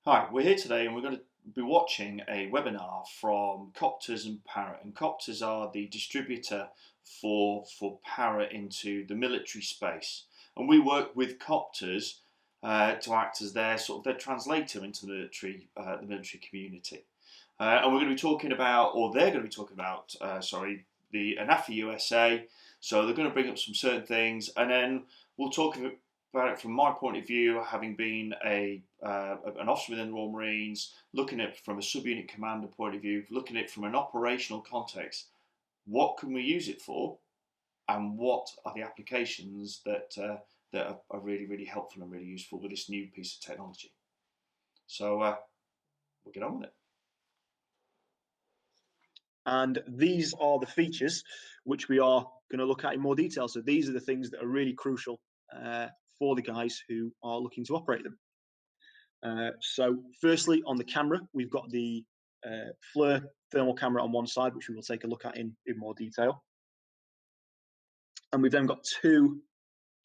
Hi, we're here today and we're going to be watching a webinar from Coptrz and Parrot. And Coptrz are the distributor for Parrot into the military space. And we work with Coptrz to act as their their translator into the military community. And we're going to be talking about, or they're going to be talking about, the Anafi USA. So they're going to bring up some certain things, and then we'll talk about it from my point of view, having been an officer within the Royal Marines, looking at it from a subunit commander point of view, looking at it from an operational context. What can we use it for, and what are the applications that are really, really helpful and really useful with this new piece of technology? So we'll get on with it. And these are the features which we are going to look at in more detail. So these are the things that are really crucial for the guys who are looking to operate them. So firstly, on the camera, we've got the FLIR thermal camera on one side, which we will take a look at in more detail. And we've then got two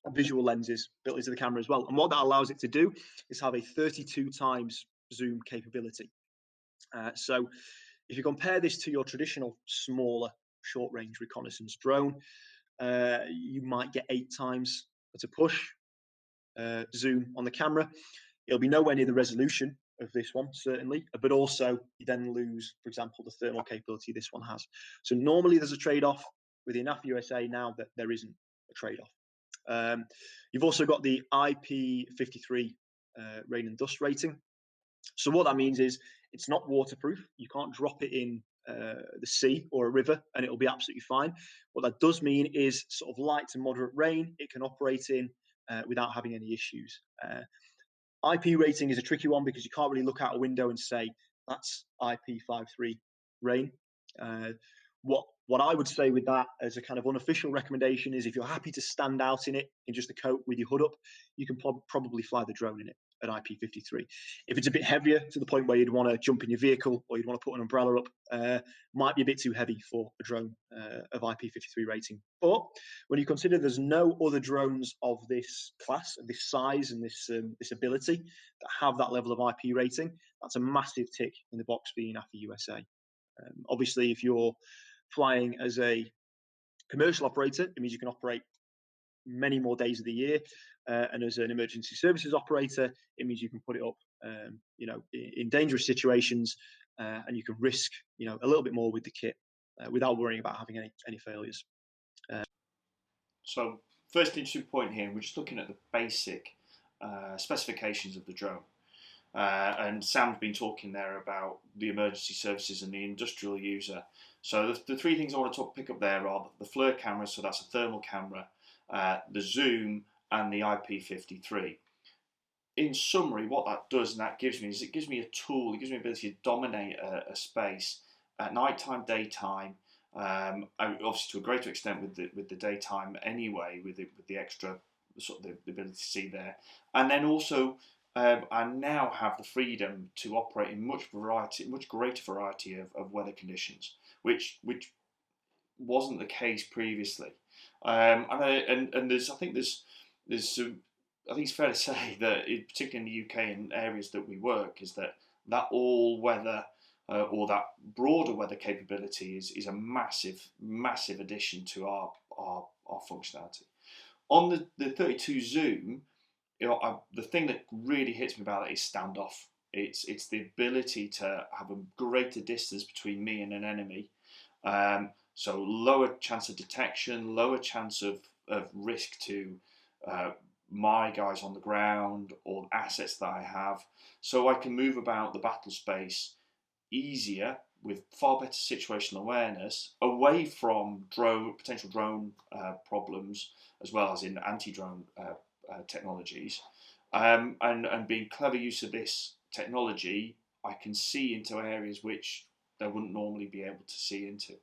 visual lenses built into the camera as well. And what that allows it to do is have a 32 times zoom capability. So if you compare this to your traditional smaller short range reconnaissance drone, you might get 8 times at a push zoom on the camera. It'll be nowhere near the resolution of this one, certainly, but also you then lose, for example, the thermal capability this one has. So normally there's a trade-off. With the Anafi USA now that there isn't a trade-off. You've also got the IP53 rain and dust rating. So what that means is it's not waterproof. You can't drop it in the sea or a river and it'll be absolutely fine. What that does mean is sort of light to moderate rain it can operate in without having any issues. IP rating is a tricky one because you can't really look out a window and say that's IP53 rain. What I would say with that as a kind of unofficial recommendation is if you're happy to stand out in it in just a coat with your hood up, you can probably fly the drone in it at IP53. If it's a bit heavier to the point where you'd want to jump in your vehicle or you'd want to put an umbrella up, might be a bit too heavy for a drone of IP53 rating. But when you consider there's no other drones of this class, of this size and this ability that have that level of IP rating, that's a massive tick in the box for Anafi USA. Obviously, if you're flying as a commercial operator, it means you can operate many more days of the year, and as an emergency services operator, it means you can put it up, in dangerous situations, and you can risk, a little bit more with the kit without worrying about having any failures. So first interesting point here, we're just looking at the basic specifications of the drone. And Sam's been talking there about the emergency services and the industrial user. So the three things I want to pick up there are the FLIR camera, so that's a thermal camera, the zoom, and the IP53. In summary, what that does and that gives me is it gives me a tool, it gives me the ability to dominate a space at nighttime, daytime, obviously to a greater extent with the daytime anyway, with the extra sort of the ability to see there, and then also I now have the freedom to operate in much greater variety of weather conditions, which wasn't the case previously. And there's I think it's fair to say that, particularly in the UK and areas that we work, is that all weather or that broader weather capability is a massive addition to our functionality. On the 32 zoom, the thing that really hits me about it is standoff. It's the ability to have a greater distance between me and an enemy. So lower chance of detection, lower chance of risk to my guys on the ground or assets that I have. So I can move about the battle space easier with far better situational awareness, away from potential drone problems, as well as in anti-drone technologies, and being clever use of this technology, I can see into areas which they wouldn't normally be able to see into.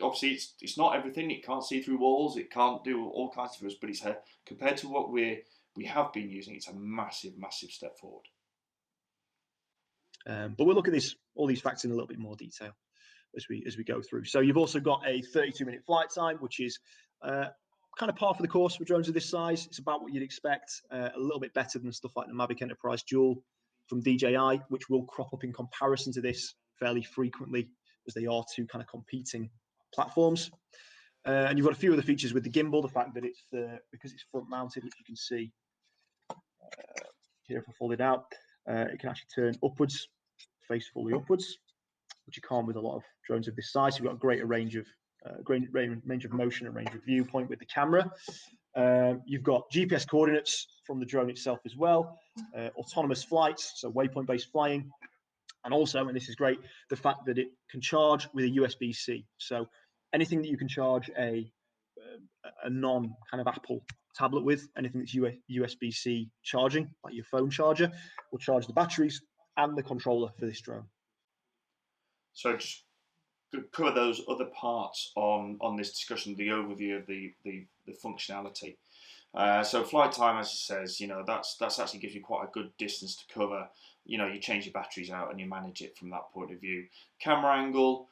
Obviously it's not everything. It can't see through walls. It can't do all kinds of things. But it's compared to what we have been using, it's a massive step forward. But we'll look at all these facts in a little bit more detail as we go through. So you've also got a 32-minute flight time, which is kind of par for the course for drones of this size. It's about what you'd expect, a little bit better than stuff like the Mavic Enterprise Dual. from DJI, which will crop up in comparison to this fairly frequently, as they are two kind of competing platforms. And you've got a few other features with the gimbal, the fact that it's because it's front mounted, which you can see here if I fold it out, it can actually turn upwards, face fully upwards, which you can't with a lot of drones of this size. You've got a greater range of range of motion and range of viewpoint with the camera. You've got GPS coordinates from the drone itself as well, autonomous flights, so waypoint-based flying, and also, and this is great, the fact that it can charge with a USB-C. So anything that you can charge a non kind of Apple tablet with, anything that's USB-C charging, like your phone charger, will charge the batteries and the controller for this drone. So just to cover those other parts on this discussion, the overview of the functionality. So flight time, as it says, that's actually gives you quite a good distance to cover. You change your batteries out and you manage it from that point of view. Camera angle,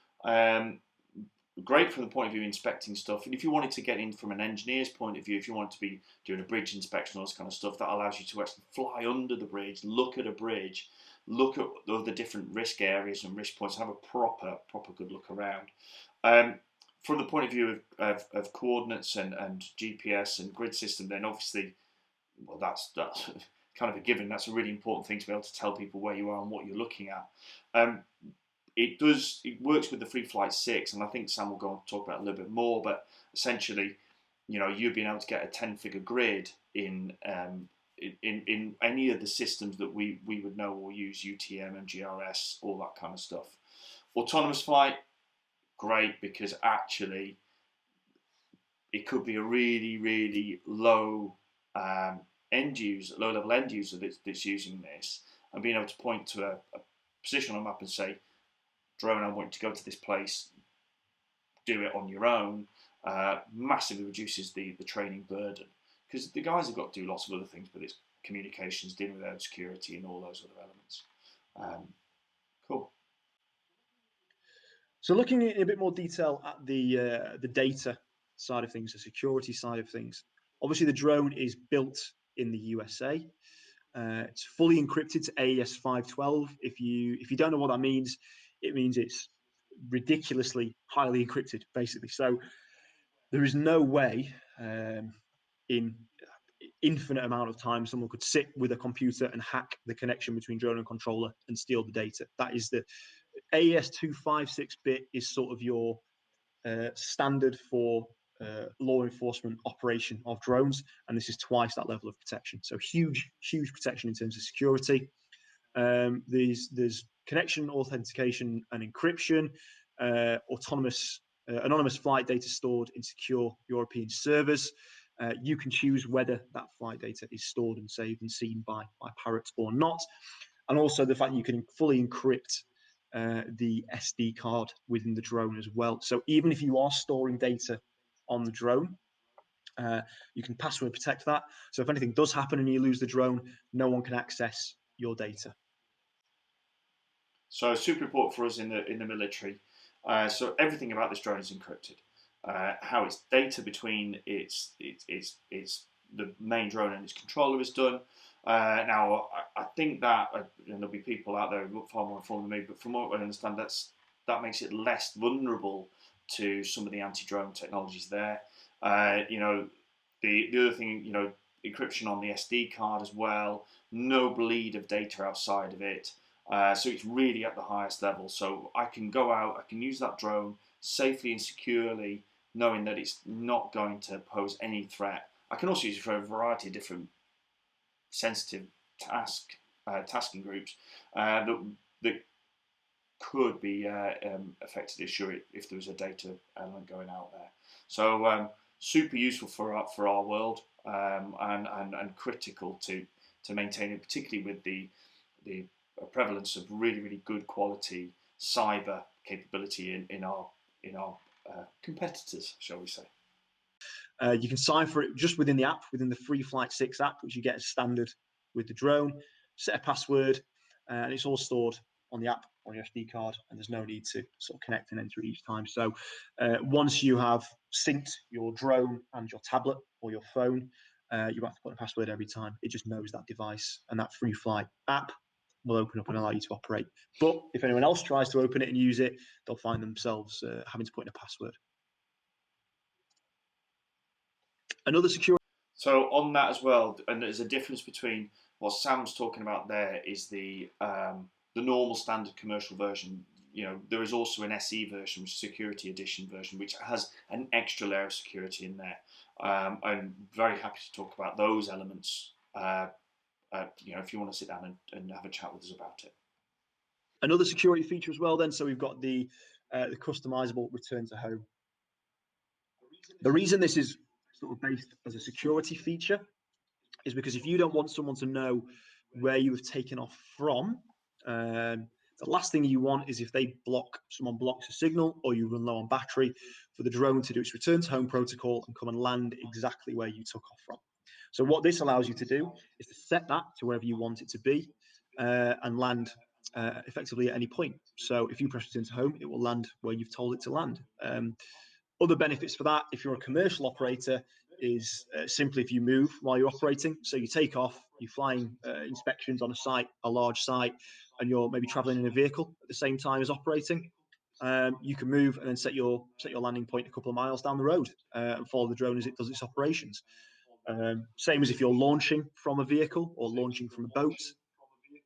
great from the point of view inspecting stuff. And if you wanted to get in from an engineer's point of view, if you want to be doing a bridge inspection, all this kind of stuff, that allows you to actually fly under the bridge, look at a bridge, look at the different risk areas and risk points, have a proper good look around. From the point of view of coordinates and GPS and grid system, then obviously, well, that's kind of a given. That's a really important thing to be able to tell people where you are and what you're looking at. It works with the FreeFlight 6, and I think Sam will go on to talk about it a little bit more, but essentially, you've been able to get a 10-figure grid in any of the systems that we would know or use, UTM, MGRS, all that kind of stuff. Autonomous flight, great, because actually it could be a really, really low level end user that's using this, and being able to point to a position on a map and say, drone, I want to go to this place, do it on your own, massively reduces the training burden, because the guys have got to do lots of other things, but it's communications, dealing with air security and all those other elements. Cool. So looking in a bit more detail at the data side of things, the security side of things, obviously the drone is built in the USA. It's fully encrypted to AES 512. If you don't know what that means, it means it's ridiculously highly encrypted, basically. So there is no way in infinite amount of time someone could sit with a computer and hack the connection between drone and controller and steal the data. That is the AES 256-bit is sort of your standard for law enforcement operation of drones, and this is twice that level of protection. So huge protection in terms of security. There's connection, authentication, and encryption. Anonymous flight data stored in secure European servers. You can choose whether that flight data is stored and saved and seen by Parrot or not. And also the fact that you can fully encrypt the SD card within the drone as well. So even if you are storing data on the drone, you can password protect that. So if anything does happen and you lose the drone, no one can access your data. So super important for us in the military. So everything about this drone is encrypted. How its data between its the main drone and its controller is done. Now, I think that there'll be people out there who look far more informed than me, but from what I understand, that makes it less vulnerable to some of the anti-drone technologies there. The other thing, encryption on the SD card as well, no bleed of data outside of it. So it's really at the highest level. So I can go out, I can use that drone safely and securely, knowing that it's not going to pose any threat. I can also use it for a variety of different sensitive tasking groups that could be affected if there was a data element going out there. So super useful for our world and critical to maintain it, particularly with the prevalence of really good quality cyber capability in our competitors, shall we say. You can sign for it just within the app, within the FreeFlight 6 app, which you get as standard with the drone. Set a password, and it's all stored on the app on your SD card, and there's no need to sort of connect and enter each time. So once you have synced your drone and your tablet or your phone, you have to put a password every time. It just knows that device, and that FreeFlight app will open up and allow you to operate. But if anyone else tries to open it and use it, they'll find themselves having to put in a password. Another security. So on that as well, and there's a difference between what Sam's talking about there is the normal standard commercial version. You know, there is also an SE version, which is Security Edition version, which has an extra layer of security in there. I'm very happy to talk about those elements. You know, if you want to sit down and have a chat with us about it. Another security feature as well. Then, so we've got the customizable return to home. The reason this is sort of based as a security feature is because if you don't want someone to know where you have taken off from, the last thing you want is if someone blocks a signal or you run low on battery, for the drone to do its return to home protocol and come and land exactly where you took off from. So what this allows you to do is to set that to wherever you want it to be and land effectively at any point. So if you press return to home, it will land where you've told it to land. Other benefits for that, if you're a commercial operator, is simply if you move while you're operating. So you take off, you're flying inspections on a large site, and you're maybe traveling in a vehicle at the same time as operating. You can move and then set your landing point a couple of miles down the road and follow the drone as it does its operations. Same as if you're launching from a vehicle or launching from a boat.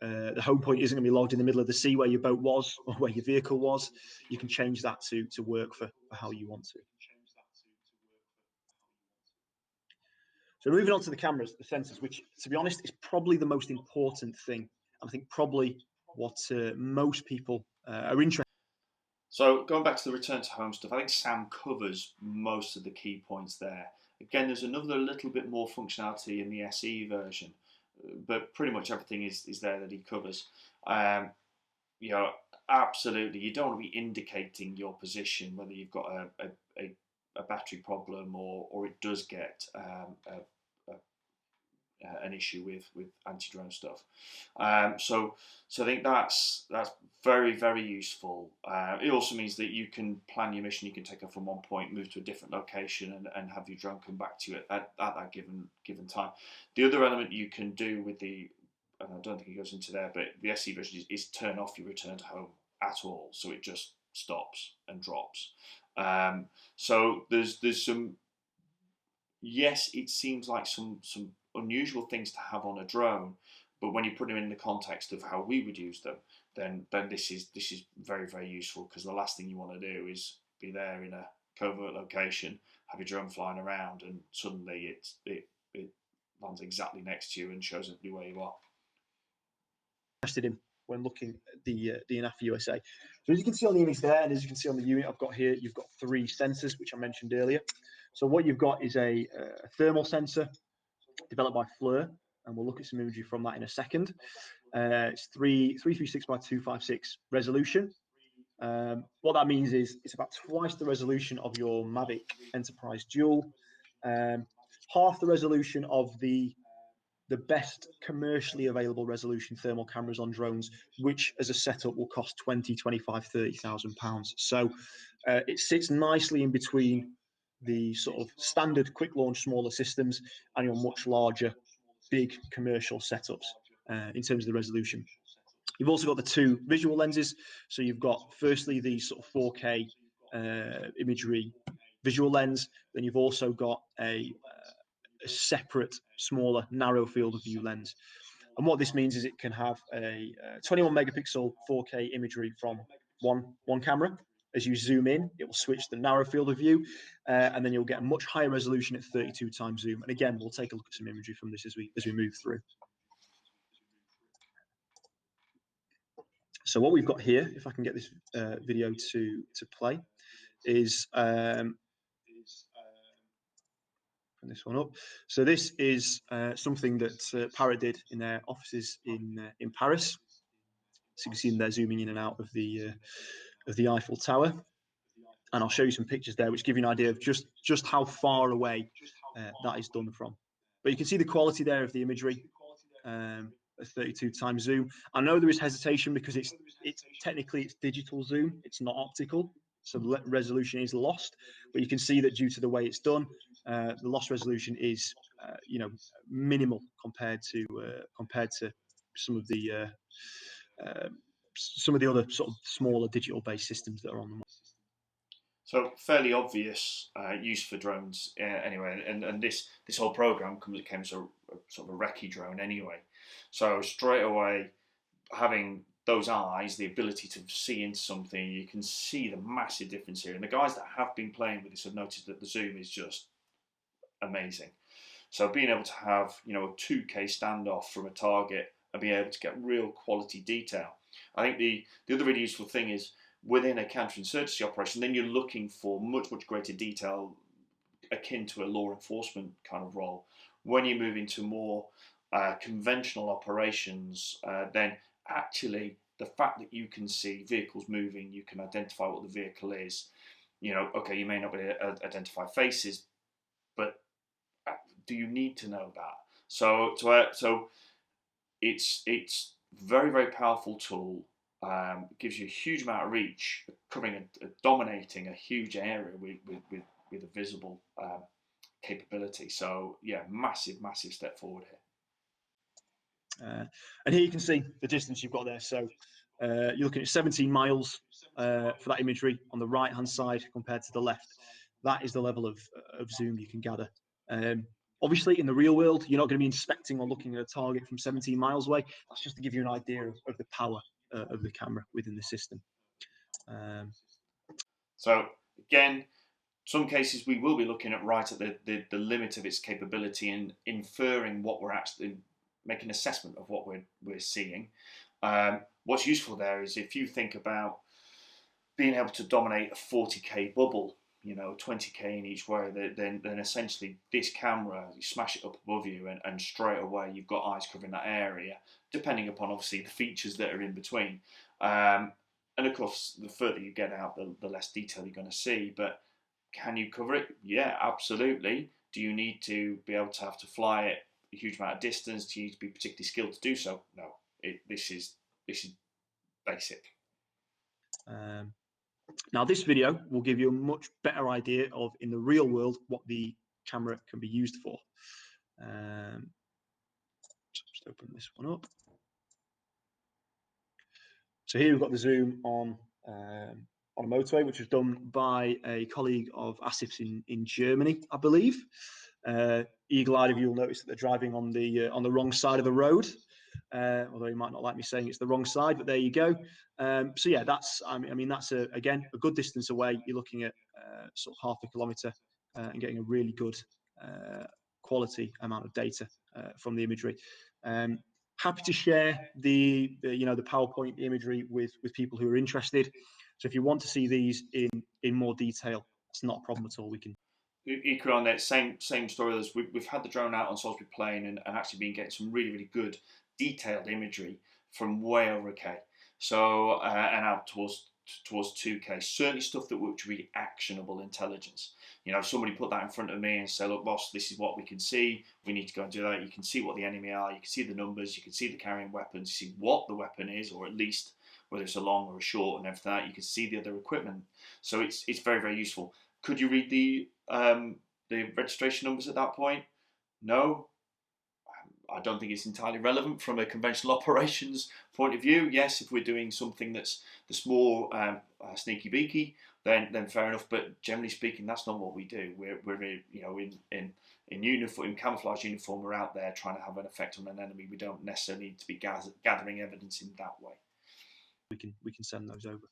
The home point isn't going to be logged in the middle of the sea where your boat was or where your vehicle was. You can change that to work for how you want to. So moving on to the cameras, the sensors, which, to be honest, is probably the most important thing. I think probably what most people are interested. So going back to the return to home stuff, I think Sam covers most of the key points there. Again, there's another little bit more functionality in the SE version, but pretty much everything is there that he covers. You know, absolutely, you don't want to be indicating your position, whether you've got a battery problem or it does get an issue with anti-drone stuff. So I think that's very, very useful. It also means that you can plan your mission. You can take off from one point, move to a different location, and have your drone come back to you at that given time. The other element you can do with the, and I don't think it goes into there, but the SE version is turn off your return to home at all, so it just stops and drops. So there's some. Yes, it seems like some unusual things to have on a drone, but when you put them in the context of how we would use them, then this is very, very useful, because the last thing you want to do is be there in a covert location, have your drone flying around, and suddenly it lands exactly next to you and shows everybody where you are. Interested in when looking at the Anafi USA. So as you can see on the image there, and as you can see on the unit I've got here, you've got 3 sensors, which I mentioned earlier. So what you've got is a thermal sensor developed by FLIR, and we'll look at some imagery from that in a second. It's 336 by 256 resolution. What that means is it's about twice the resolution of your Mavic Enterprise Dual, half the resolution of the best commercially available resolution thermal cameras on drones, which as a setup will cost 20, 25, 30,000 pounds. So it sits nicely in between the sort of standard quick launch smaller systems and your much larger big commercial setups in terms of the resolution. You've also got the 2 visual lenses. So you've got firstly the sort of 4K imagery visual lens, then you've also got a separate smaller narrow field of view lens. And what this means is it can have a 21 megapixel 4K imagery from one camera. As you zoom in, it will switch the narrow field of view, and then you'll get a much higher resolution at 32 times zoom. And again, we'll take a look at some imagery from this as we move through. So what we've got here, if I can get this video to play, is this one up. So this is something that Parrot did in their offices in Paris. So you can see them there zooming in and out of the Eiffel Tower, and I'll show you some pictures there, which give you an idea of just how far away that is done from. But you can see the quality there of the imagery. A 32 times zoom. I know there is hesitation because it's technically it's digital zoom, it's not optical, so the resolution is lost. But you can see that due to the way it's done, the loss resolution is minimal compared to some of the other sort of smaller digital-based systems that are on the market. So fairly obvious use for drones anyway, and this whole program came as a sort of a recce drone anyway. So straight away, having those eyes, the ability to see into something, you can see the massive difference here. And the guys that have been playing with this have noticed that the zoom is just amazing. So being able to have a 2K standoff from a target and being able to get real quality detail. I think the other really useful thing is within a counterinsurgency operation, then you're looking for much greater detail akin to a law enforcement kind of role. When you move into more conventional operations, then actually the fact that you can see vehicles moving, you can identify what the vehicle is. Okay, you may not be able to identify faces, but do you need to know that? So it's very powerful tool. It gives you a huge amount of reach, covering dominating a huge area with a visible capability. So yeah, massive step forward here. And here you can see the distance you've got there. So you're looking at 17 miles for that imagery on the right hand side compared to the left. That is the level of zoom you can gather. Obviously, in the real world, you're not going to be inspecting or looking at a target from 17 miles away. That's just to give you an idea of the power of the camera within the system. So again, some cases we will be looking at right at the limit of its capability and inferring what we're actually making an assessment of what we're seeing. What's useful there is if you think about being able to dominate a 40k bubble, 20k in each way, then essentially this camera, you smash it up above you and straight away you've got eyes covering that area, depending upon obviously the features that are in between. And of course, the further you get out, the less detail you're going to see. But can you cover it? Yeah, absolutely. Do you need to be able to have to fly it a huge amount of distance? Do you need to be particularly skilled to do so? No, this is basic. Now, this video will give you a much better idea of, in the real world, what the camera can be used for. Just open this one up. So here we've got the zoom on a motorway, which was done by a colleague of Asif's in Germany, I believe. Eagle-eyed of you will notice that they're driving on the wrong side of the road. Although you might not like me saying it's the wrong side, but there you go. So yeah, that's again a good distance away. You're looking at sort of half a kilometre and getting a really good quality amount of data from the imagery. Happy to share the PowerPoint imagery with people who are interested. So if you want to see these in more detail, it's not a problem at all. We can. Equally on that same story as we've had the drone out on Salisbury Plain and actually been getting some really good detailed imagery from way over a K. So and out towards 2K. Certainly stuff that would be actionable intelligence. If somebody put that in front of me and say, look, boss, this is what we can see. We need to go and do that. You can see what the enemy are. You can see the numbers. You can see the carrying weapons. You see what the weapon is, or at least whether it's a long or a short and everything like that. You can see the other equipment. So it's very useful. Could you read the registration numbers at that point? No. I don't think it's entirely relevant from a conventional operations point of view. Yes, if we're doing something that's more sneaky beaky, then fair enough. But generally speaking, that's not what we do. We're in uniform, in camouflage uniform. We're out there trying to have an effect on an enemy. We don't necessarily need to be gathering evidence in that way. We can send those over.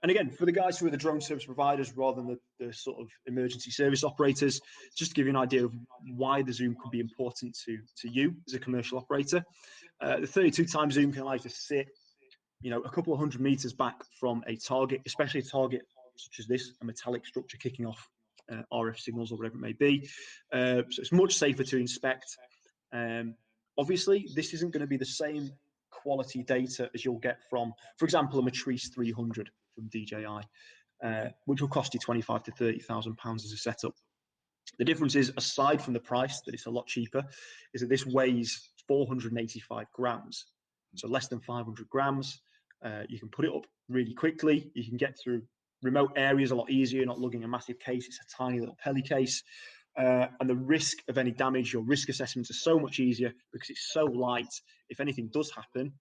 And again, for the guys who are the drone service providers rather than the sort of emergency service operators, just to give you an idea of why the zoom could be important to you as a commercial operator. The 32 times zoom can allow you to sit, a couple of 100 meters back from a target, especially a target such as this, a metallic structure kicking off RF signals or whatever it may be. So it's much safer to inspect. Obviously, this isn't going to be the same quality data as you'll get from, for example, a Matrice 300 from DJI, which will cost you £25,000 to £30,000 as a setup. The difference is, aside from the price, that it's a lot cheaper, is that this weighs 485 grams, so less than 500 grams. You can put it up really quickly. You can get through remote areas a lot easier, not lugging a massive case. It's a tiny little Peli case. and the risk of any damage, your risk assessments are so much easier because it's so light. If anything does happen,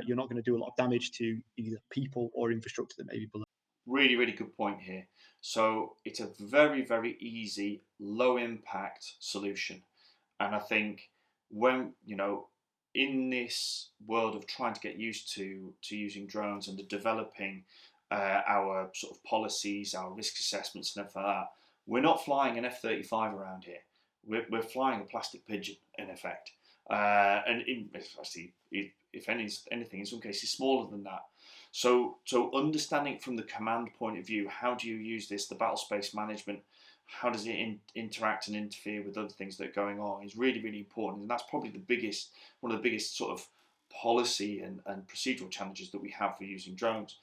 you're not going to do a lot of damage to either people or infrastructure that may be below. Really, really good point here. So it's a very, very easy, low impact solution. And I think when, in this world of trying to get used to using drones and developing our sort of policies, our risk assessments and everything like that, we're not flying an F-35 around here. We're flying a plastic pigeon, in effect. And actually, if anything, in some cases, smaller than that. So understanding from the command point of view, how do you use this, the battle space management, how does it interact and interfere with other things that are going on is really, really important. And that's probably one of the biggest sort of policy and procedural challenges that we have for using drones.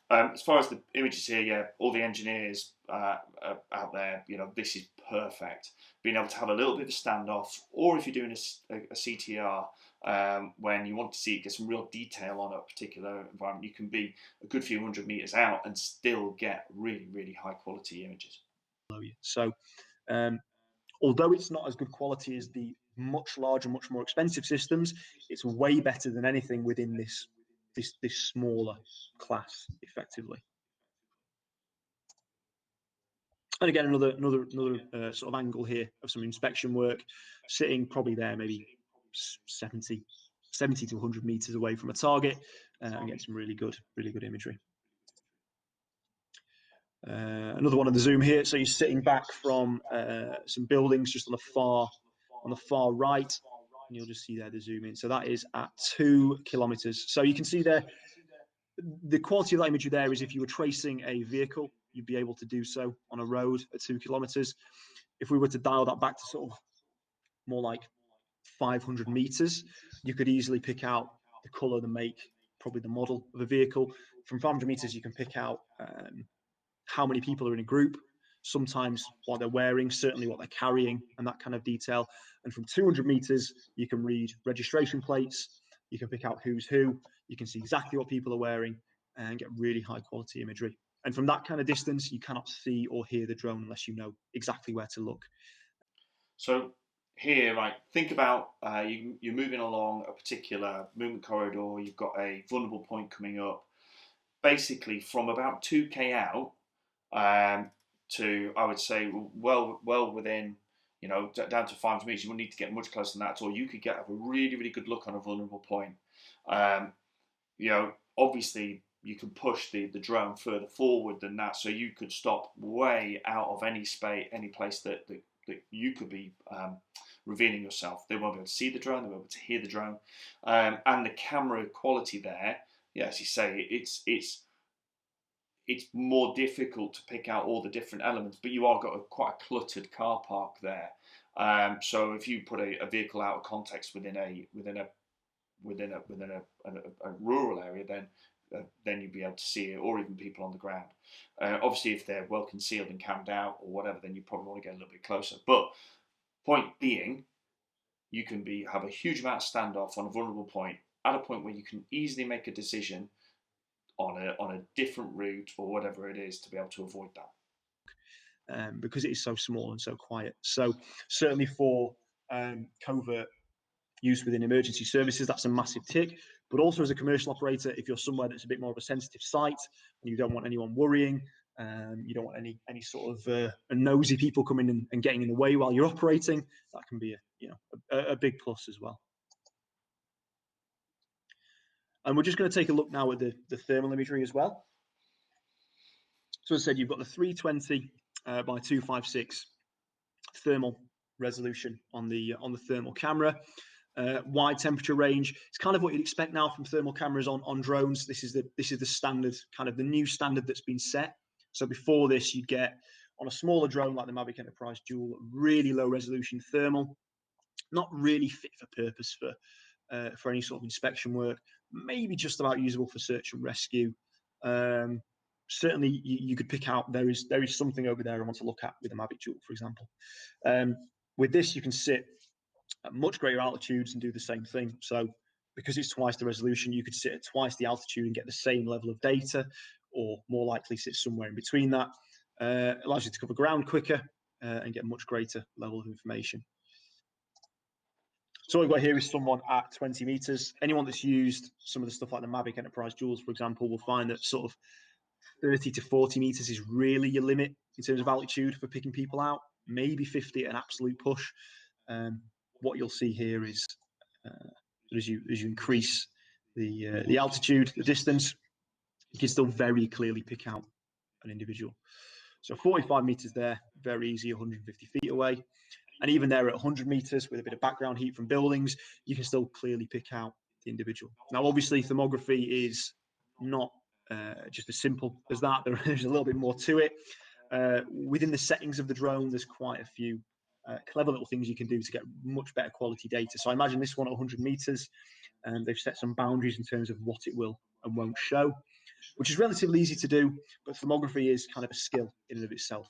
As far as the images here, yeah, all the engineers out there, this is perfect. Being able to have a little bit of a standoff, or if you're doing a CTR, when you want to see get some real detail on a particular environment, you can be a good few hundred meters out and still get really, really high quality images. So, although it's not as good quality as the much larger, much more expensive systems, it's way better than anything within this smaller class, effectively. And again, another sort of angle here of some inspection work, sitting probably there maybe 70 to 100 meters away from a target, and get some really good imagery. Another one of the zoom here. So you're sitting back from some buildings just on the far right, and you'll just see there the zoom in. So that is at 2 kilometers. So you can see there the quality of that imagery there is if you were tracing a vehicle, you'd be able to do so on a road at 2 kilometers. If we were to dial that back to sort of more like 500 meters, you could easily pick out the color, the make, probably the model of a vehicle. From 500 meters, you can pick out how many people are in a group, sometimes what they're wearing, certainly what they're carrying, and that kind of detail. And from 200 meters, you can read registration plates, you can pick out who's who, you can see exactly what people are wearing, and get really high quality imagery. And from that kind of distance, you cannot see or hear the drone unless you know exactly where to look. So here, right, think about you're moving along a particular movement corridor, you've got a vulnerable point coming up. Basically, from about 2K out to, I would say, well within, down to 500 meters, you wouldn't need to get much closer than that at all. You could have a really, really good look on a vulnerable point. Obviously, you can push the drone further forward than that, so you could stop way out of any space, any place that you could be revealing yourself. They won't be able to see the drone, they won't be able to hear the drone. And the camera quality there, yeah, as you say, it's more difficult to pick out all the different elements, but you are got quite a cluttered car park there. So if you put a vehicle out of context within a rural area, then you'd be able to see it, or even people on the ground. Obviously, if they're well concealed and cammed out or whatever, then you probably want to get a little bit closer. But point being, you can have a huge amount of standoff on a vulnerable point at a point where you can easily make a decision on a different route or whatever it is to be able to avoid that. Because it is so small and so quiet. So certainly for covert use within emergency services, that's a massive tick. But also as a commercial operator, if you're somewhere that's a bit more of a sensitive site and you don't want anyone worrying, you don't want any sort of nosy people coming in and getting in the way while you're operating, that can be a big plus as well. And we're just going to take a look now at the thermal imagery as well. So as I said, you've got the 320 by 256 thermal resolution on the thermal camera. Wide temperature range. It's kind of what you'd expect now from thermal cameras on drones. This is the standard, kind of the new standard that's been set. So before this, you'd get on a smaller drone like the Mavic Enterprise Dual, really low resolution thermal, not really fit for purpose for any sort of inspection work. Maybe just about usable for search and rescue. Certainly, you could pick out there is something over there I want to look at with a Mavic Dual, for example. With this, you can sit at much greater altitudes and do the same thing. So because it's twice the resolution, you could sit at twice the altitude and get the same level of data, or more likely sit somewhere in between that. Allows you to cover ground quicker, and get a much greater level of information. So what we've got here is someone at 20 meters. Anyone that's used some of the stuff like the Mavic Enterprise Duals, for example, will find that sort of 30 to 40 meters is really your limit in terms of altitude for picking people out. Maybe 50 at an absolute push. What you'll see here is as you increase the altitude, the distance, you can still very clearly pick out an individual. So 45 meters there, very easy, 150 feet away. And even there at 100 meters with a bit of background heat from buildings, you can still clearly pick out the individual. Now, obviously, thermography is not just as simple as that. There's a little bit more to it. Within the settings of the drone, there's quite a few clever little things you can do to get much better quality data. So I imagine this one at 100 meters, and they've set some boundaries in terms of what it will and won't show, which is relatively easy to do, but thermography is kind of a skill in and of itself.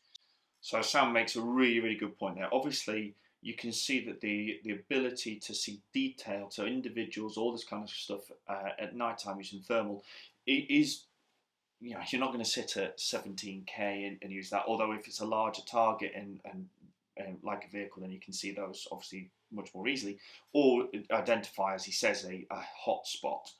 So Sam makes a really, really good point there. Obviously, you can see that the ability to see detail, so individuals, all this kind of stuff at night time using thermal, it is, you know, you're not going to sit at 17K and use that. Although if it's a larger target and like a vehicle, then you can see those obviously much more easily, or identify, as he says, a hot spot.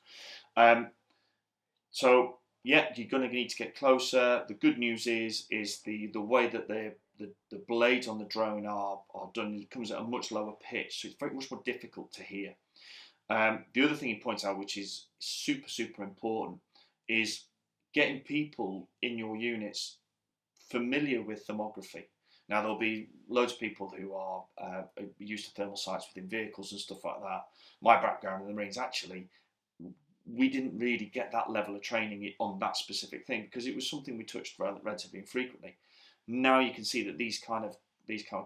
So yeah, you're going to need to get closer. The good news is the way that the blades on the drone are done. It comes at a much lower pitch, so it's very much more difficult to hear. The other thing he points out, which is super important, is getting people in your units familiar with thermography. Now, there'll be loads of people who are used to thermal sights within vehicles and stuff like that. My background in the Marines, actually, we didn't really get that level of training on that specific thing because it was something we touched relatively infrequently. Now you can see that these kind of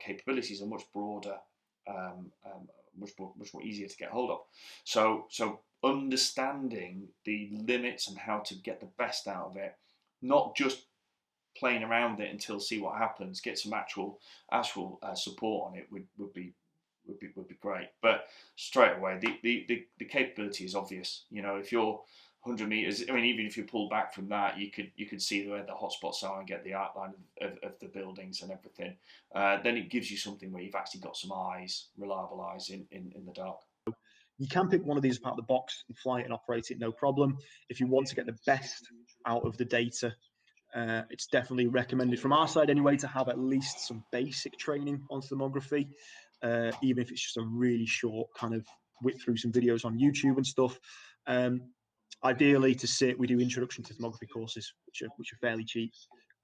capabilities are much broader, much more easier to get hold of. So understanding the limits and how to get the best out of it, not just playing around it until see what happens, get some actual support on it would be great. But straight away, the capability is obvious. You know, if you're 100 meters, I mean, even if you pull back from that, you could see where the hotspots are and get the outline of the buildings and everything. Then it gives you something where you've actually got some eyes, reliable eyes in the dark. You can pick one of these out of the box and fly it and operate it, no problem. If you want to get the best out of the data, it's definitely recommended from our side anyway to have at least some basic training on thermography, even if it's just a really short kind of whip through some videos on YouTube and stuff. Ideally, we do introduction to thermography courses, which are fairly cheap,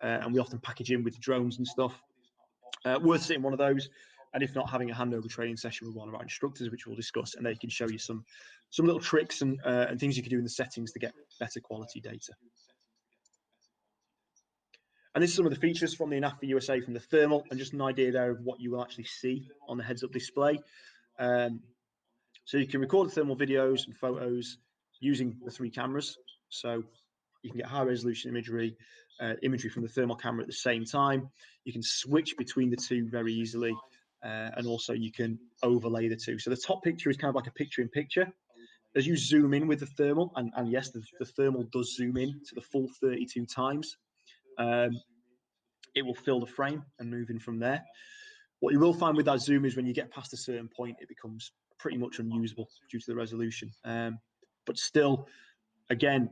and we often package in with drones and stuff. Worth sitting one of those, and if not, having a handover training session with one of our instructors, which we'll discuss, and they can show you some little tricks and things you can do in the settings to get better quality data. And this is some of the features from the Anafi USA from the thermal, and just an idea there of what you will actually see on the heads-up display. So you can record the thermal videos and photos using the 3 cameras. So you can get high-resolution imagery from the thermal camera at the same time. You can switch between the 2 very easily, and also you can overlay the 2. So the top picture is kind of like a picture-in-picture. As you zoom in with the thermal, and yes, the thermal does zoom in to the full 32 times, it will fill the frame and move in from there. What you will find with that zoom is when you get past a certain point, it becomes pretty much unusable due to the resolution. But still, again,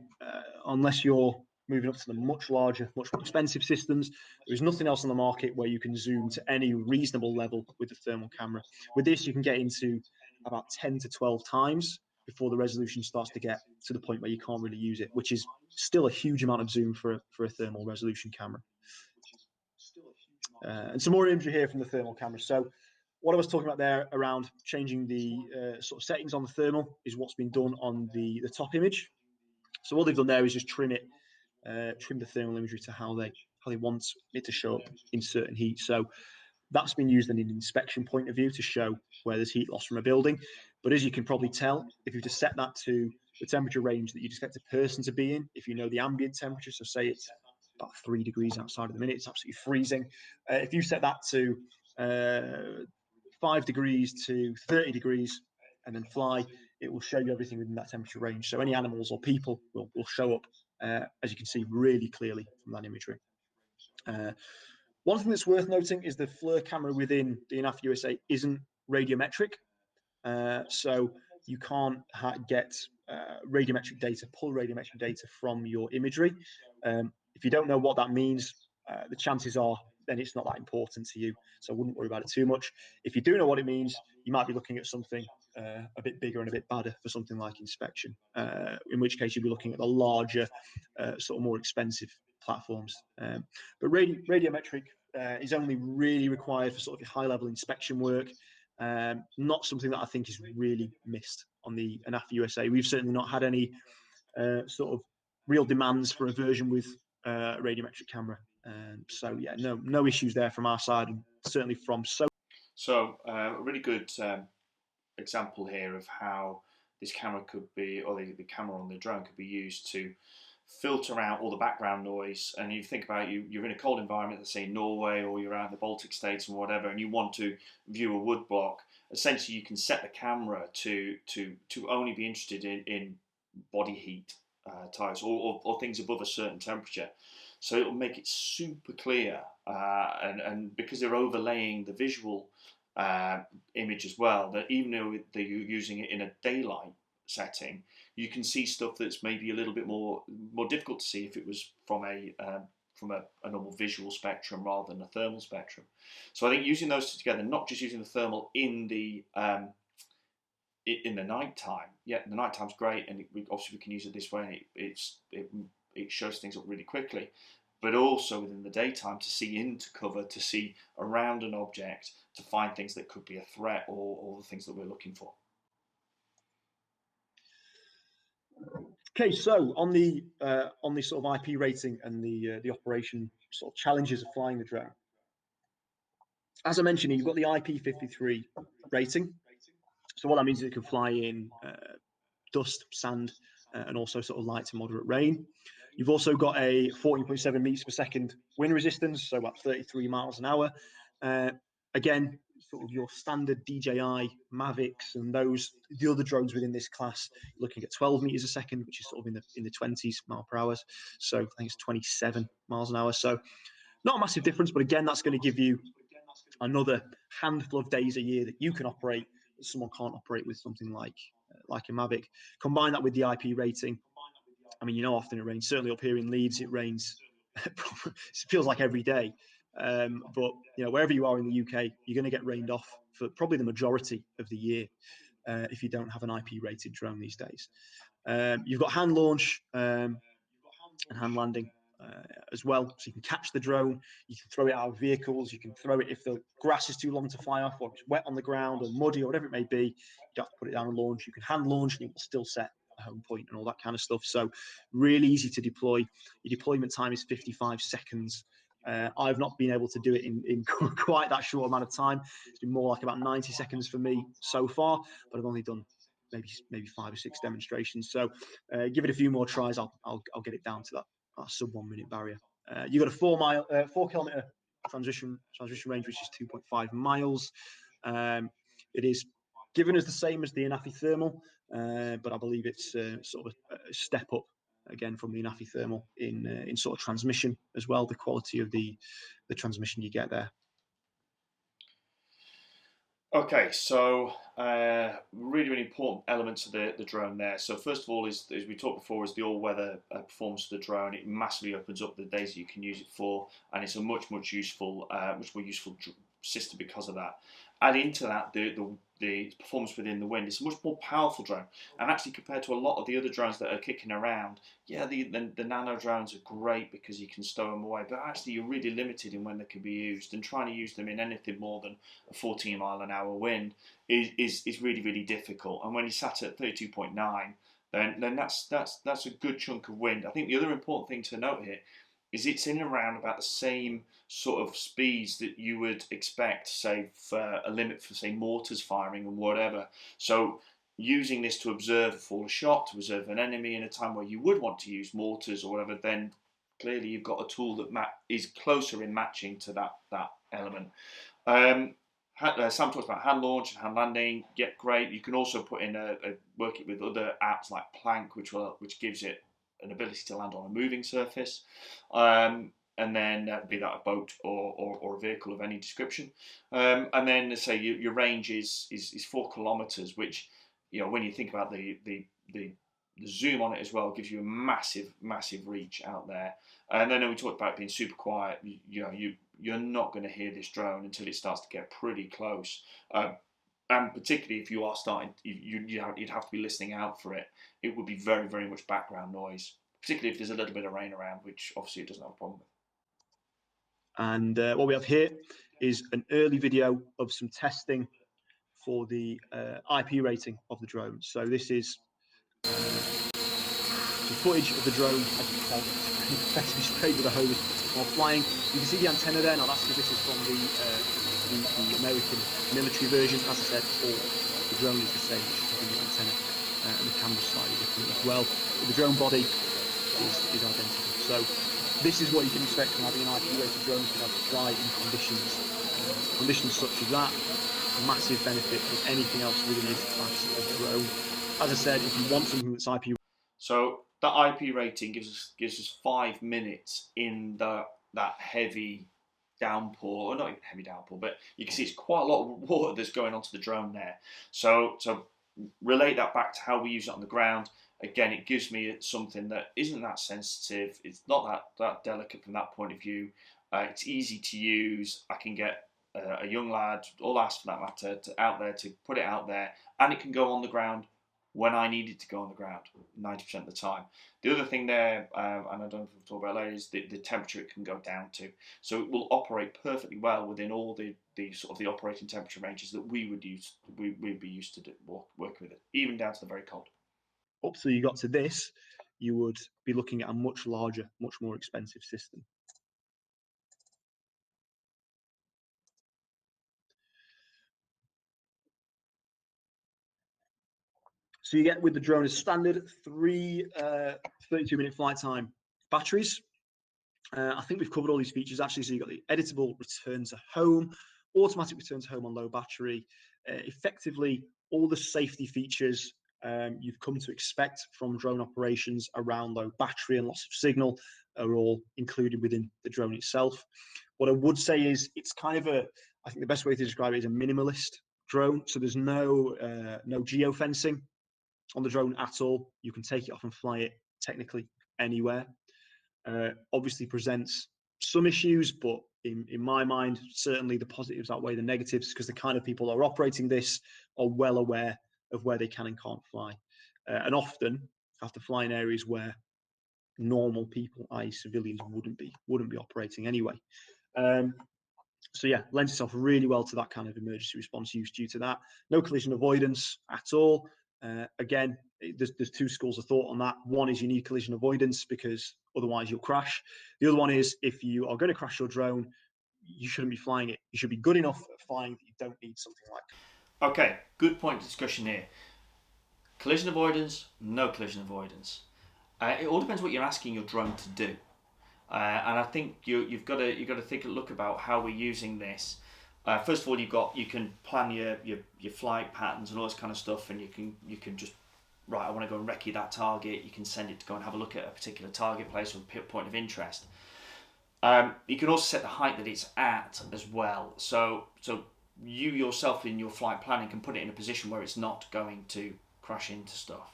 unless you're moving up to the much larger, much more expensive systems, there's nothing else on the market where you can zoom to any reasonable level with the thermal camera. With this, you can get into about 10 to 12 times before the resolution starts to get to the point where you can't really use it, which is still a huge amount of zoom for a thermal resolution camera. And some more imagery here from the thermal camera. So what I was talking about there around changing the sort of settings on the thermal is what's been done on the top image. So all they've done there is just trim the thermal imagery to how they want it to show up in certain heat. So that's been used in an inspection point of view to show where there's heat loss from a building. But as you can probably tell, if you just set that to the temperature range that you'd expect a person to be in, if you know the ambient temperature, so say it's about 3 degrees outside of the minute, it's absolutely freezing. If you set that to 5 degrees to 30 degrees and then fly, it will show you everything within that temperature range. So any animals or people will show up, as you can see, really clearly from that imagery. One thing that's worth noting is the FLIR camera within the Anafi USA isn't radiometric. So you can't get radiometric data, pull radiometric data from your imagery. If you don't know what that means, the chances are then it's not that important to you. So I wouldn't worry about it too much. If you do know what it means, you might be looking at something a bit bigger and a bit badder for something like inspection, in which case you'll be looking at the larger, sort of more expensive platforms. But radiometric is only really required for sort of high-level inspection work. Not something that I think is really missed on the Anafi USA. We've certainly not had any sort of real demands for a version with a radiometric camera. So yeah, no issues there from our side, and certainly from So a really good example here of how this camera could be, or the camera on the drone could be used to filter out all the background noise. And you think about you're in a cold environment, let's say Norway, or you're out in the Baltic states and whatever, and you want to view a wood block. Essentially, you can set the camera to only be interested in body heat types or things above a certain temperature. So it'll make it super clear, and because they're overlaying the visual image as well, that even though they're using it in a daylight setting, you can see stuff that's maybe a little bit more difficult to see if it was from a normal visual spectrum rather than a thermal spectrum. So I think using those two together, not just using the thermal in the night time. Yeah, the night time's great, and obviously we can use it this way, and it shows things up really quickly. But also within the daytime to see into cover, to see around an object, to find things that could be a threat or the things that we're looking for. Okay, so on the sort of IP rating and the operation sort of challenges of flying the drone. As I mentioned, you've got the IP53 rating. So what that means is it can fly in dust, sand, and also sort of light to moderate rain. You've also got a 14.7 meters per second wind resistance, so about 33 miles an hour. Again, sort of your standard DJI Mavics and the other drones within this class, looking at 12 meters a second, which is sort of in the 20s mile per hour. So I think it's 27 miles an hour. So not a massive difference, but again, that's going to give you another handful of days a year that you can operate that someone can't operate with something like a Mavic. Combine that with the IP rating. I mean, often it rains. Certainly up here in Leeds, it rains. It feels like every day. But wherever you are in the UK, you're going to get rained off for probably the majority of the year if you don't have an IP-rated drone these days. You've got hand launch and hand landing as well, so you can catch the drone. You can throw it out of vehicles. You can throw it if the grass is too long to fly off, or it's wet on the ground, or muddy, or whatever it may be. You don't have to put it down and launch. You can hand launch, and it will still set a home point and all that kind of stuff. So really easy to deploy. Your deployment time is 55 seconds. I've not been able to do it in quite that short amount of time. It's been more like about 90 seconds for me so far, but I've only done maybe 5 or 6 demonstrations. So give it a few more tries. I'll get it down to that sub 1 minute barrier. You've got a 4 kilometer transition range, which is 2.5 miles. It is given as the same as the Anafi thermal, but I believe it's sort of a step up again from the Anafi thermal in sort of transmission as well. The quality of the transmission you get there. Okay, so really important elements of the drone there. So first of all, as we talked before, is the all-weather performance of the drone. It massively opens up the days that you can use it for, and it's a much more useful system because of that. Add into that the performance within the wind. It's a much more powerful drone, and actually compared to a lot of the other drones that are kicking around, yeah, the nano drones are great because you can stow them away, but actually you're really limited in when they can be used, and trying to use them in anything more than a 14 mile an hour wind is really, really difficult. And when you sat at 32.9, then that's a good chunk of wind. I think the other important thing to note here is it's in around about the same sort of speeds that you would expect, say, for a limit for, say, mortars firing and whatever. So using this to observe a fall of shot, to observe an enemy in a time where you would want to use mortars or whatever, then clearly you've got a tool that is closer in matching to that element. Sam talks about hand launch and hand landing. Yeah, great. You can also put in work it with other apps like Plank, which gives it an ability to land on a moving surface. and then be that a boat or a vehicle of any description. And then say your range is 4 kilometers, which, when you think about the zoom on it as well, gives you a massive reach out there. And then we talked about it being super quiet. You're not going to hear this drone until it starts to get pretty close. And particularly if you are starting, you'd have to be listening out for it. It would be very, very much background noise, particularly if there's a little bit of rain around, which obviously it doesn't have a problem with. And what we have here is an early video of some testing for the IP rating of the drone. So this is some footage of the drone as you can effectively sprayed with a hose while flying. You can see the antenna there. Now that's because this is from the American military version. As I said before, the drone is the same, just the antenna and the camera's slightly different as well. But the drone body is identical. So this is what you can expect from having an IP-rated drone. You can have to fly in conditions such as that. Massive benefit of anything else within this class of drone. As I said, if you want something that's IP, so that IP rating gives us 5 minutes in that heavy downpour, or not even heavy downpour, but you can see it's quite a lot of water that's going onto the drone there. So relate that back to how we use it on the ground. Again, it gives me something that isn't that sensitive. It's not that delicate from that point of view. It's easy to use. I can get a young lad, or lass for that matter, to put it out there, and it can go on the ground when I need it to go on the ground 90% of the time. The other thing there, and I don't know if we'll talk about later, is the temperature it can go down to. So it will operate perfectly well within all the sort of the operating temperature ranges that we'd be used to work with it, even down to the very cold. up till you got to this, you would be looking at a much larger, much more expensive system. So you get with the drone as standard 3 32-minute flight time batteries. I think we've covered all these features actually. So you've got the editable return to home, automatic return to home on low battery, effectively all the safety features you've come to expect from drone operations around low battery and loss of signal are all included within the drone itself. What I would say is it's kind of I think the best way to describe it is a minimalist drone. So there's no geofencing on the drone at all. You can take it off and fly it technically anywhere. Obviously presents some issues, but in my mind, certainly the positives outweigh the negatives, because the kind of people who are operating this are well aware of where they can and can't fly, and often have to fly in areas where normal people, i.e. civilians, wouldn't be operating anyway. So yeah, lends itself really well to that kind of emergency response use due to that. No collision avoidance at all. Again, there's 2 schools of thought on that. One is you need collision avoidance because otherwise you'll crash. The other one is if you are going to crash your drone, you shouldn't be flying it. You should be good enough at flying that you don't need something like that. Okay, good point of discussion here. Collision avoidance, no collision avoidance. It all depends what you're asking your drone to do. And I think you've got to look about how we're using this. First of all, you can plan your flight patterns and all this kind of stuff, and you can just, right, I want to go and recce that target. You can send it to go and have a look at a particular target place or point of interest. You can also set the height that it's at as well. So you yourself in your flight planning can put it in a position where it's not going to crash into stuff.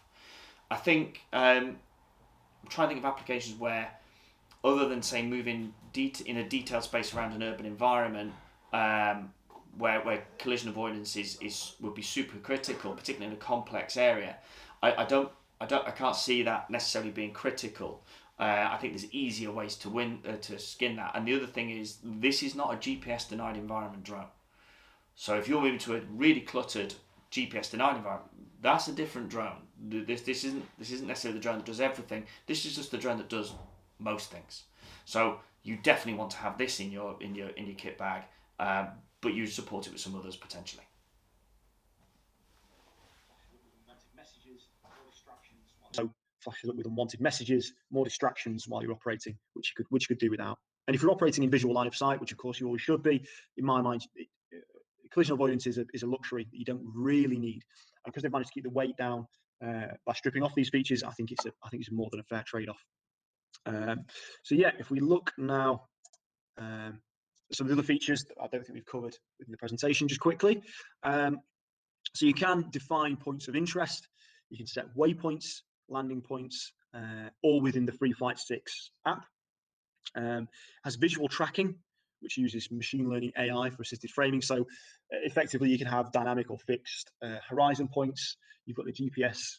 I think I'm trying to think of applications where, other than say moving in a detailed space around an urban environment, where collision avoidance would be super critical, particularly in a complex area, I can't see that necessarily being critical. I think there's easier ways to skin that. And the other thing is, this is not a GPS denied environment drone. So if you're moving to a really cluttered GPS denied environment, that's a different drone. This isn't necessarily the drone that does everything. This is just the drone that does most things. So you definitely want to have this in your kit bag, but you support it with some others potentially. So flashes up with unwanted messages, more distractions while you're operating, which you could do without. And if you're operating in visual line of sight, which of course you always should be, in my mind, collision avoidance is a luxury that you don't really need. And because they've managed to keep the weight down by stripping off these features, I think it's more than a fair trade-off. So yeah, if we look now Some of the other features that I don't think we've covered in the presentation, just quickly. So you can define points of interest. You can set waypoints, landing points, all within the FreeFlight 6 app. Has visual tracking, which uses machine learning AI for assisted framing. So effectively, you can have dynamic or fixed horizon points. You've got the GPS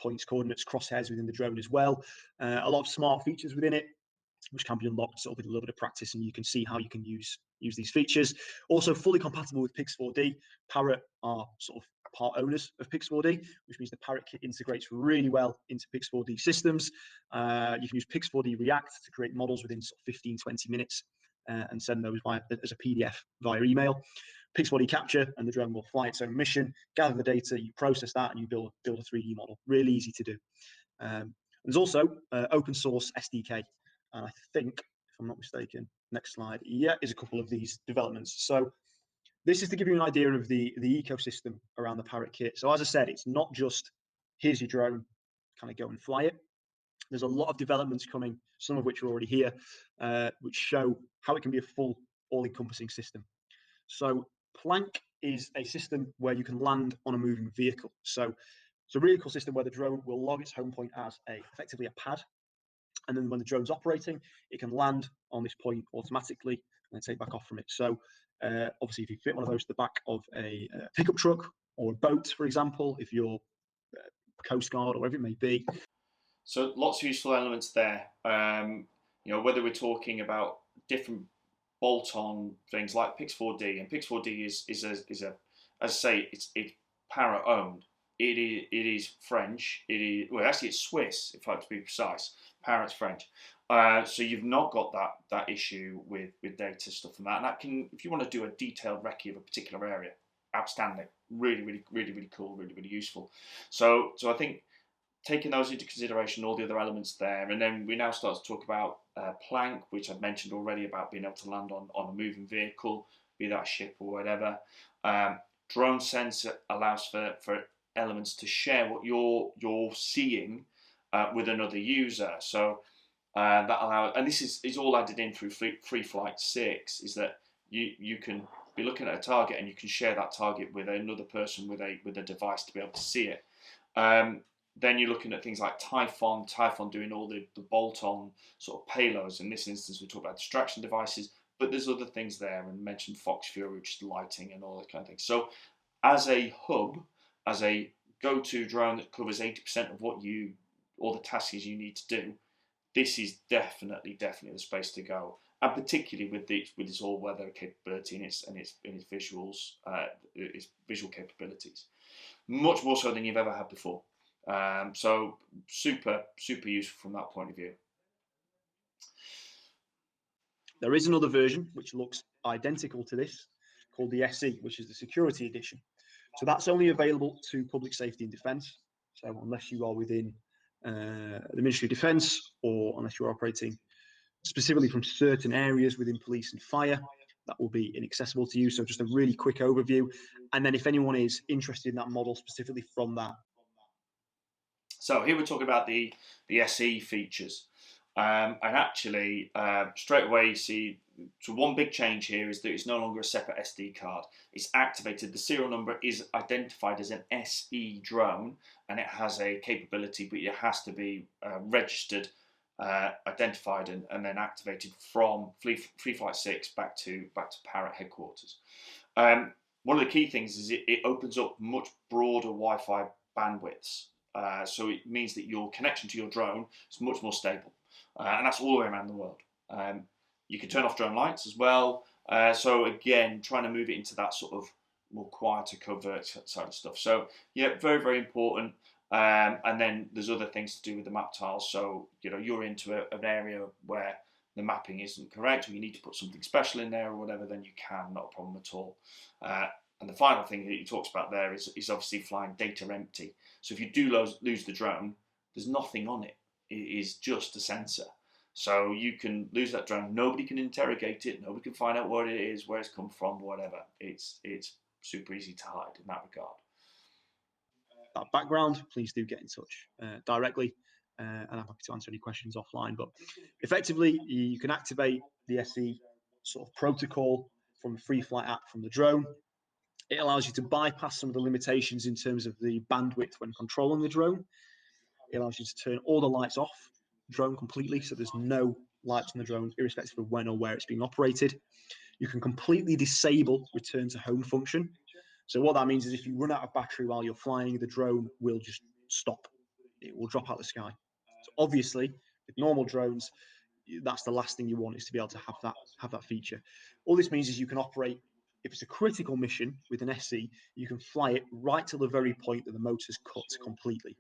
points, coordinates, crosshairs within the drone as well. A lot of smart features within it, which can be unlocked sort of with a little bit of practice, and you can see how you can use these features. Also fully compatible with Pix4D. Parrot are sort of part owners of Pix4D, which means the Parrot kit integrates really well into Pix4D systems. You can use Pix4D React to create models within sort of 15, 20 minutes and send those as a PDF via email. Pix4D capture, and the drone will fly its own mission, gather the data, you process that, and you build a 3D model. Really easy to do. There's also open source SDK. And I think, if I'm not mistaken, next slide, yeah, is a couple of these developments. So this is to give you an idea of the ecosystem around the Parrot kit. So as I said, it's not just, here's your drone, kind of go and fly it. There's a lot of developments coming, some of which are already here, which show how it can be a full, all-encompassing system. So Plank is a system where you can land on a moving vehicle. So it's a really cool system where the drone will log its home point as effectively a pad. And then when the drone's operating, it can land on this point automatically and then take back off from it. So obviously, if you fit one of those to the back of a pickup truck or a boat, for example, if you're Coast Guard or whatever it may be. So lots of useful elements there. Whether we're talking about different bolt-on things like Pix4D, and Pix4D is a, as I say, it's Parrot owned. It is French. Actually it's Swiss, if I have to be precise. Parrot's French. So you've not got that issue with data stuff and that. And that can, if you want to do a detailed recce of a particular area, outstanding. Really, really, really, really cool. Really, really useful. So I think taking those into consideration, all the other elements there, and then we now start to talk about Plank, which I've mentioned already about being able to land on a moving vehicle, be that a ship or whatever. Drone Sense allows for elements to share what you're seeing with another user. So that allows, and this is all added in through FreeFlight 6, is that you can be looking at a target and you can share that target with another person with a device to be able to see it. Then you're looking at things like Typhon doing all the bolt-on sort of payloads. In this instance, we talk about distraction devices, but there's other things there, and mentioned Fox Fury, which is lighting and all that kind of thing. So as a hub, as a go-to drone that covers 80% of all the tasks you need to do, this is definitely the space to go, and particularly with its all-weather capability and its visuals, its visual capabilities, much more so than you've ever had before. So super useful from that point of view. There is another version which looks identical to this, called the SE, which is the security edition. So that's only available to public safety and defence. So unless you are within the Ministry of Defence, or unless you're operating specifically from certain areas within police and fire, that will be inaccessible to you. So just a really quick overview. And then if anyone is interested in that model specifically from that. So here we're talking about the SE features. And actually, straight away you see, so one big change here is that it's no longer a separate SD card. It's activated. The serial number is identified as an SE drone, and it has a capability, but it has to be registered, identified, and then activated from FreeFlight 6 back to Parrot headquarters. One of the key things is it opens up much broader Wi-Fi bandwidths. So it means that your connection to your drone is much more stable. And that's all the way around the world. You can turn off drone lights as well. So again, trying to move it into that sort of more quieter covert side of stuff. So yeah, very, very important. And then there's other things to do with the map tiles. So you're into an area where the mapping isn't correct, or you need to put something special in there or whatever, then you can, not a problem at all. And the final thing that he talks about there is obviously flying data empty. So if you do lose the drone, there's nothing on it. It is just a sensor. So you can lose that drone. Nobody can interrogate it. Nobody can find out what it is, where it's come from, whatever. It's super easy to hide in that regard. That background, please do get in touch directly. and I'm happy to answer any questions offline. But effectively, you can activate the SE sort of protocol from a free flight app from the drone. It allows you to bypass some of the limitations in terms of the bandwidth when controlling the drone. It allows you to turn all the lights off the drone completely, so there's no lights on the drone, irrespective of when or where it's being operated. You can completely disable return to home function. So what that means is if you run out of battery while you're flying, the drone will just stop. It will drop out of the sky. So obviously, with normal drones, that's the last thing you want, is to be able to have that feature. All this means is you can operate, if it's a critical mission with an SE, you can fly it right to the very point that the motor's cut completely.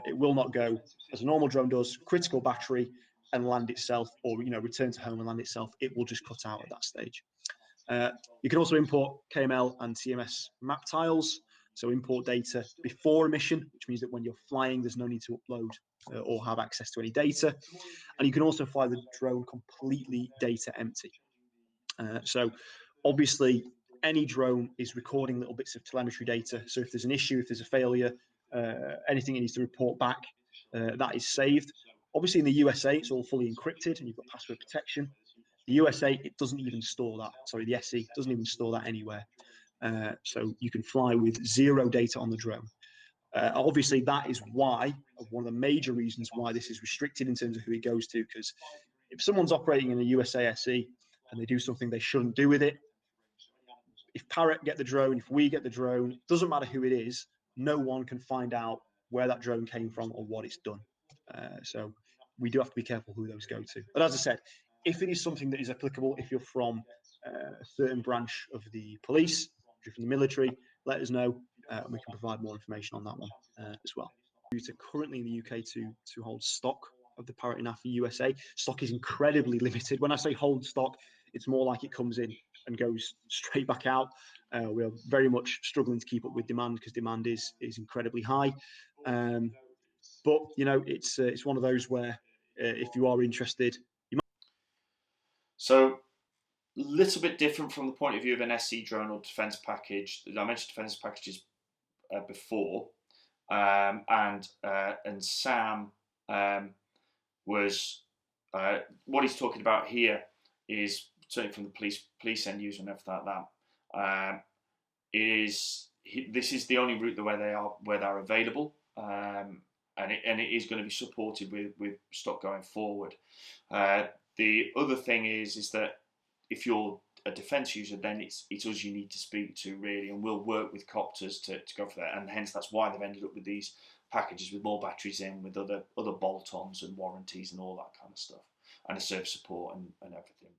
It will not go, as a normal drone does, critical battery and land itself, or return to home and land itself. It will just cut out at that stage. You can also import KML and TMS map tiles, so import data before a mission, which means that when you're flying, there's no need to upload or have access to any data. And you can also fly the drone completely data empty. So obviously, any drone is recording little bits of telemetry data. So if there's an issue, if there's a failure, anything it needs to report back, that is saved. Obviously, in the USA, it's all fully encrypted and you've got password protection. The USA, it doesn't even store that. Sorry, the SE doesn't even store that anywhere. So you can fly with 0 data on the drone. Obviously, that is why, one of the major reasons why this is restricted in terms of who it goes to, because if someone's operating in a USA SE and they do something they shouldn't do with it, if Parrot get the drone, if we get the drone, doesn't matter who it is, no one can find out where that drone came from or what it's done. So we do have to be careful who those go to. But as I said, if it is something that is applicable, if you're from a certain branch of the police, if you're from the military, let us know, and we can provide more information on that one as well. Currently in the UK to hold stock of the Parrot Anafi USA. Stock is incredibly limited. When I say hold stock, it's more like it comes in and goes straight back out. We are very much struggling to keep up with demand because demand is incredibly high. But it's one of those where if you are interested, you might. So, a little bit different from the point of view of an SE drone or defense package. I mentioned defense packages before, and Sam was what he's talking about here is certainly from the police end user and everything like that. This is the only route where they're available, and it is going to be supported with stock going forward. The other thing is that if you're a defence user, then it's us you need to speak to really, and we'll work with Coptrz to go for that, and hence that's why they've ended up with these packages with more batteries in, with other bolt-ons and warranties and all that kind of stuff, and a service support and everything.